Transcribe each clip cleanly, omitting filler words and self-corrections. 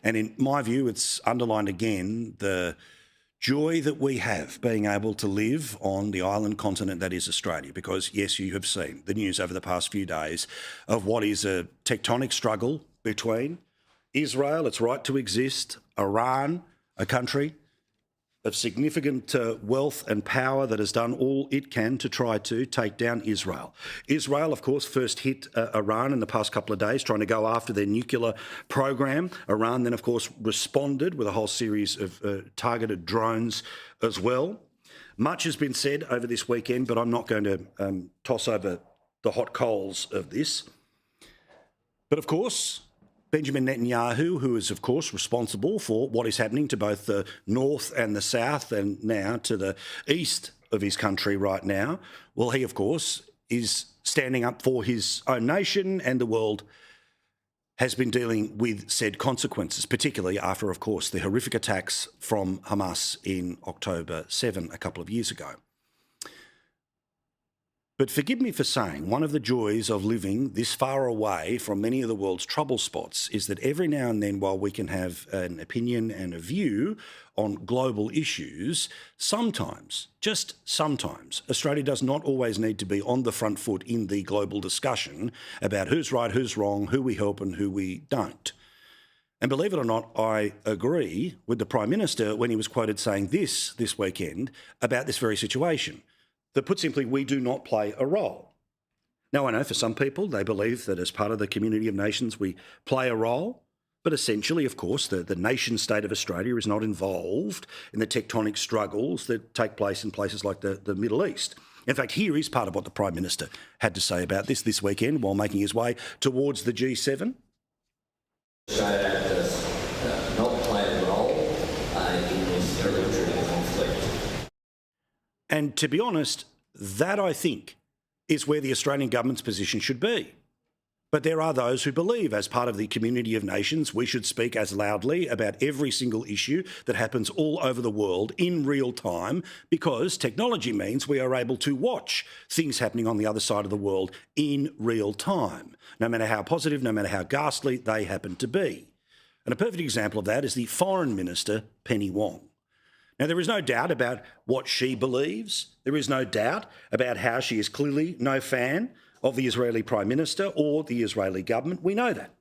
And in my view, it's underlined again the joy that we have being able to live on the island continent that is Australia. Because, yes, you have seen the news over the past few days of what is a tectonic struggle between Israel, its right to exist, Iran, a country of significant wealth and power that has done all it can to try to take down Israel. Israel, of course, first hit Iran in the past couple of days, trying to go after their nuclear program. Iran then, of course, responded with a whole series of targeted drones as well. Much has been said over this weekend, but I'm not going to toss over the hot coals of this. But, of course, Benjamin Netanyahu, who is, of course, responsible for what is happening to both the north and the south and now to the east of his country right now, well, he, of course, is standing up for his own nation, and the world has been dealing with said consequences, particularly after, of course, the horrific attacks from Hamas in October 7 a couple of years ago. But forgive me for saying, one of the joys of living this far away from many of the world's trouble spots is that every now and then, while we can have an opinion and a view on global issues, sometimes, just sometimes, Australia does not always need to be on the front foot in the global discussion about who's right, who's wrong, who we help and who we don't. And believe it or not, I agree with the Prime Minister when he was quoted saying this weekend about this very situation. That, put simply, we do not play a role. Now, I know for some people, they believe that as part of the community of nations, we play a role. But essentially, of course, the nation-state of Australia is not involved in the tectonic struggles that take place in places like the Middle East. In fact, here is part of what the Prime Minister had to say about this weekend while making his way towards the G7. Australia does not play a role in this territorial conflict. And to be honest, that, I think, is where the Australian government's position should be. But there are those who believe, as part of the community of nations, we should speak as loudly about every single issue that happens all over the world in real time, because technology means we are able to watch things happening on the other side of the world in real time, no matter how positive, no matter how ghastly they happen to be. And a perfect example of that is the Foreign Minister, Penny Wong. Now, there is no doubt about what she believes. There is no doubt about how she is clearly no fan of the Israeli Prime Minister or the Israeli government. We know that.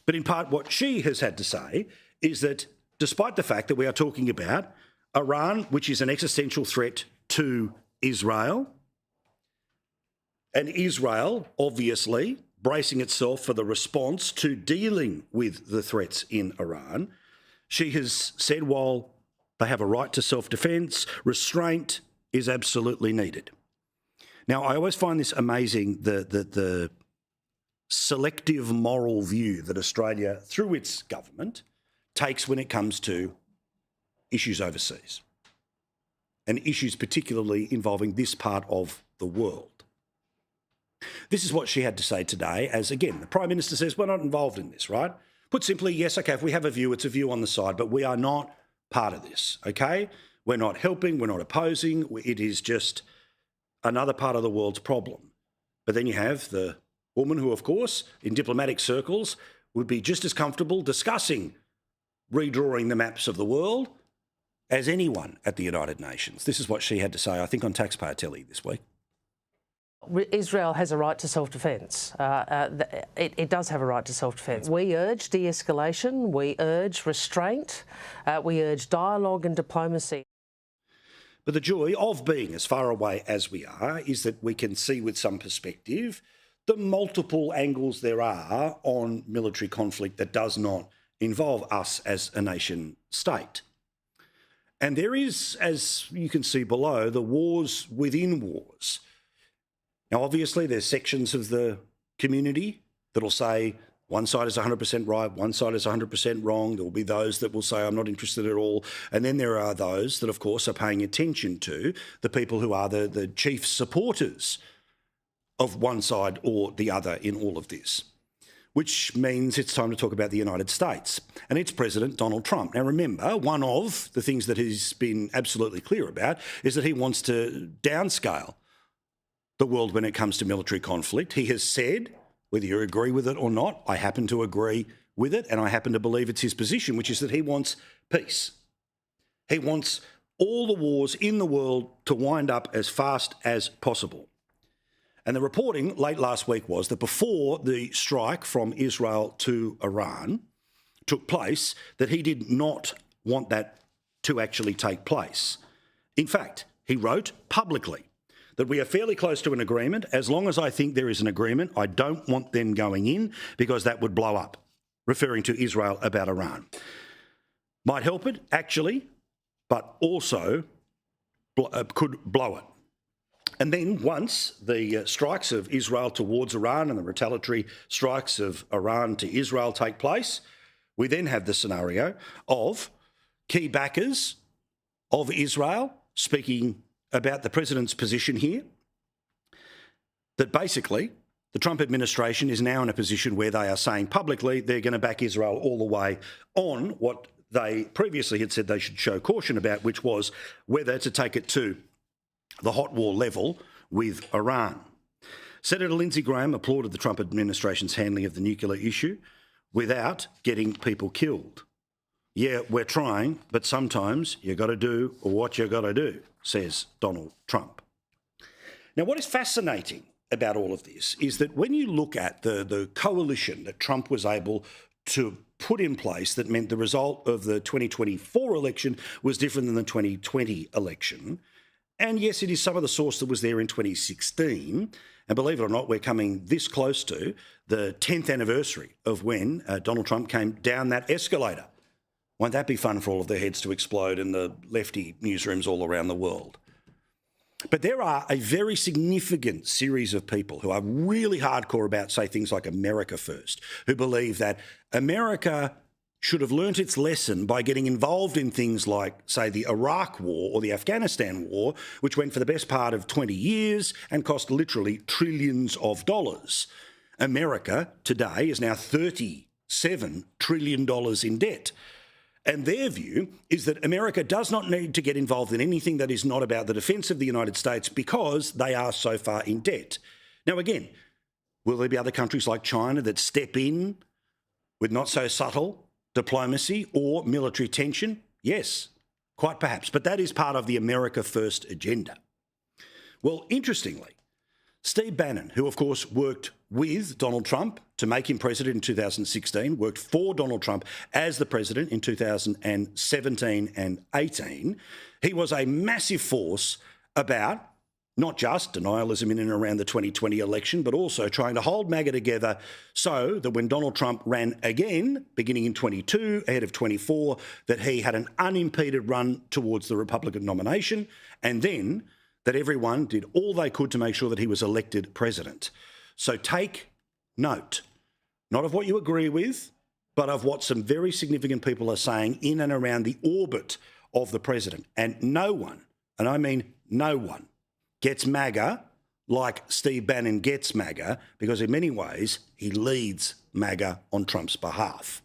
But in part, what she has had to say is that despite the fact that we are talking about Iran, which is an existential threat to Israel, and Israel, obviously, bracing itself for the response to dealing with the threats in Iran, she has said, while they have a right to self-defence, restraint is absolutely needed. Now, I always find this amazing, the selective moral view that Australia, through its government, takes when it comes to issues overseas, and issues particularly involving this part of the world. This is what she had to say today as, again, the Prime Minister says, we're not involved in this, right? Put simply, yes, OK, if we have a view, it's a view on the side, but we are not part of this, OK? We're not helping, we're not opposing, it is just another part of the world's problem. But then you have the woman who, of course, in diplomatic circles, would be just as comfortable discussing redrawing the maps of the world as anyone at the United Nations. This is what she had to say, I think, on Taxpayer Telly this week. Israel has a right to self-defence. It does have a right to self-defence. We urge de-escalation, we urge restraint, we urge dialogue and diplomacy. But the joy of being as far away as we are is that we can see with some perspective the multiple angles there are on military conflict that does not involve us as a nation state. And there is, as you can see below, the wars within wars. Now, obviously, there's sections of the community that'll say one side is 100% right, one side is 100% wrong. There will be those that will say, I'm not interested at all. And then there are those that, of course, are paying attention to the people who are the chief supporters of one side or the other in all of this, which means it's time to talk about the United States and its President, Donald Trump. Now, remember, one of the things that he's been absolutely clear about is that he wants to downscale the world when it comes to military conflict. He has said, whether you agree with it or not, I happen to agree with it, and I happen to believe it's his position, which is that he wants peace. He wants all the wars in the world to wind up as fast as possible. And the reporting late last week was that before the strike from Israel to Iran took place, that he did not want that to actually take place. In fact, he wrote publicly that we are fairly close to an agreement. As long as I think there is an agreement, I don't want them going in because that would blow up, referring to Israel about Iran. Might help it, actually, but also could blow it. And then once the strikes of Israel towards Iran and the retaliatory strikes of Iran to Israel take place, we then have the scenario of key backers of Israel speaking about the president's position here, that basically the Trump administration is now in a position where they are saying publicly they're going to back Israel all the way on what they previously had said they should show caution about, which was whether to take it to the hot war level with Iran. Senator Lindsey Graham applauded the Trump administration's handling of the nuclear issue without getting people killed. Yeah, we're trying, but sometimes you got to do what you got to do, says Donald Trump. Now, what is fascinating about all of this is that when you look at the coalition that Trump was able to put in place that meant the result of the 2024 election was different than the 2020 election, and yes, it is some of the source that was there in 2016, and believe it or not, we're coming this close to the 10th anniversary of when Donald Trump came down that escalator. Won't that be fun for all of their heads to explode in the lefty newsrooms all around the world? But there are a very significant series of people who are really hardcore about, say, things like America First, who believe that America should have learnt its lesson by getting involved in things like, say, the Iraq War or the Afghanistan War, which went for the best part of 20 years and cost literally trillions of dollars. America today is now $37 trillion in debt. And their view is that America does not need to get involved in anything that is not about the defence of the United States because they are so far in debt. Now, again, will there be other countries like China that step in with not so subtle diplomacy or military tension? Yes, quite perhaps. But that is part of the America First agenda. Well, interestingly, Steve Bannon, who of course worked with Donald Trump to make him president in 2016, worked for Donald Trump as the president in 2017 and 18, he was a massive force about not just denialism in and around the 2020 election, but also trying to hold MAGA together so that when Donald Trump ran again, beginning in 22, ahead of 24, that he had an unimpeded run towards the Republican nomination, and then that everyone did all they could to make sure that he was elected president. So take note, not of what you agree with, but of what some very significant people are saying in and around the orbit of the president. And no one, and I mean no one, gets MAGA like Steve Bannon gets MAGA, because in many ways he leads MAGA on Trump's behalf.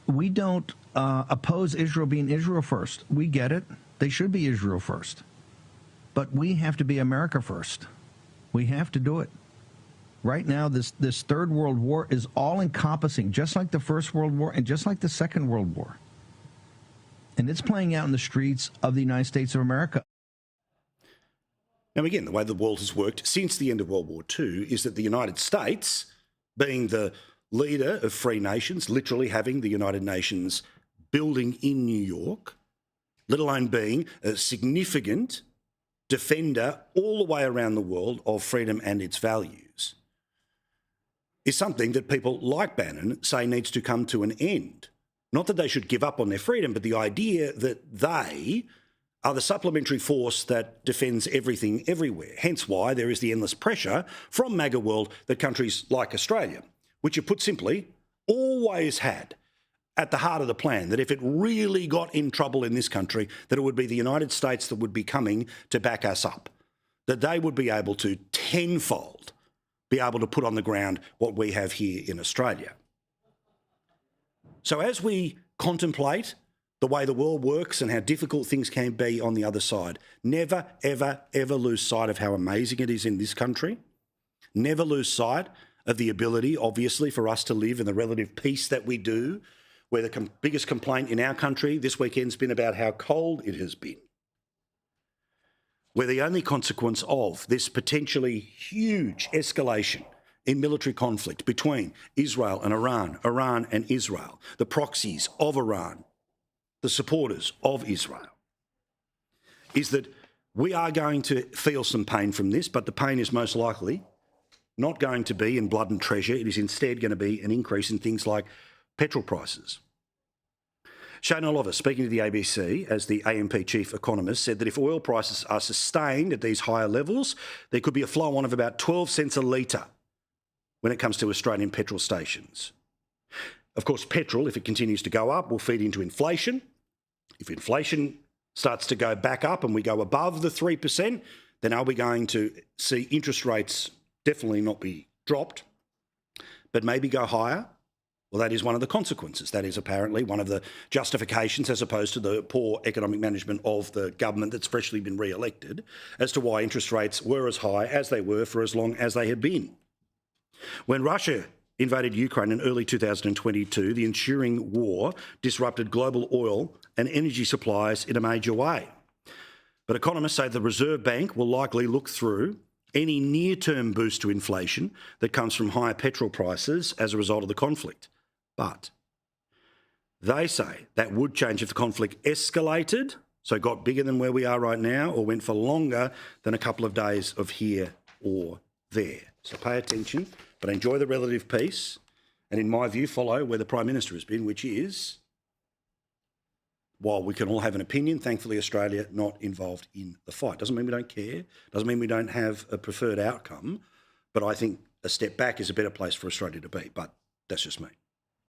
We don't oppose Israel being Israel first. We get it. They should be Israel first. But we have to be America first. We have to do it. Right now, this third world war is all-encompassing, just like the First World War and just like the Second World War. And it's playing out in the streets of the United States of America. Now, again, the way the world has worked since the end of World War II is that the United States, being the leader of free nations, literally having the United Nations building in New York, let alone being a significant defender all the way around the world of freedom and its values, is something that people like Bannon say needs to come to an end. Not that they should give up on their freedom, but the idea that they are the supplementary force that defends everything everywhere. Hence why there is the endless pressure from MAGA world that countries like Australia, which are put simply, always had at the heart of the plan, that if it really got in trouble in this country, that it would be the United States that would be coming to back us up, that they would be able to tenfold be able to put on the ground what we have here in Australia. So as we contemplate the way the world works and how difficult things can be on the other side, never, ever, ever lose sight of how amazing it is in this country. Never lose sight of the ability, obviously, for us to live in the relative peace that we do, where the biggest complaint in our country this weekend's been about how cold it has been, where the only consequence of this potentially huge escalation in military conflict between Israel and Iran, Iran and Israel, the proxies of Iran, the supporters of Israel, is that we are going to feel some pain from this, but the pain is most likely not going to be in blood and treasure. It is instead going to be an increase in things like petrol prices. Shane Oliver, speaking to the ABC as the AMP chief economist, said that if oil prices are sustained at these higher levels, there could be a flow-on of about 12 cents a litre when it comes to Australian petrol stations. Of course, petrol, if it continues to go up, will feed into inflation. If inflation starts to go back up and we go above the 3%, then are we going to see interest rates definitely not be dropped, but maybe go higher? Well, that is one of the consequences. That is apparently one of the justifications, as opposed to the poor economic management of the government that's freshly been re-elected, as to why interest rates were as high as they were for as long as they have been. When Russia invaded Ukraine in early 2022, the ensuing war disrupted global oil and energy supplies in a major way. But economists say the Reserve Bank will likely look through any near-term boost to inflation that comes from higher petrol prices as a result of the conflict. But they say that would change if the conflict escalated, so got bigger than where we are right now, or went for longer than a couple of days of here or there. So pay attention, but enjoy the relative peace, and in my view, follow where the Prime Minister has been, which is, while we can all have an opinion, thankfully Australia not involved in the fight. Doesn't mean we don't care, doesn't mean we don't have a preferred outcome, but I think a step back is a better place for Australia to be, but that's just me.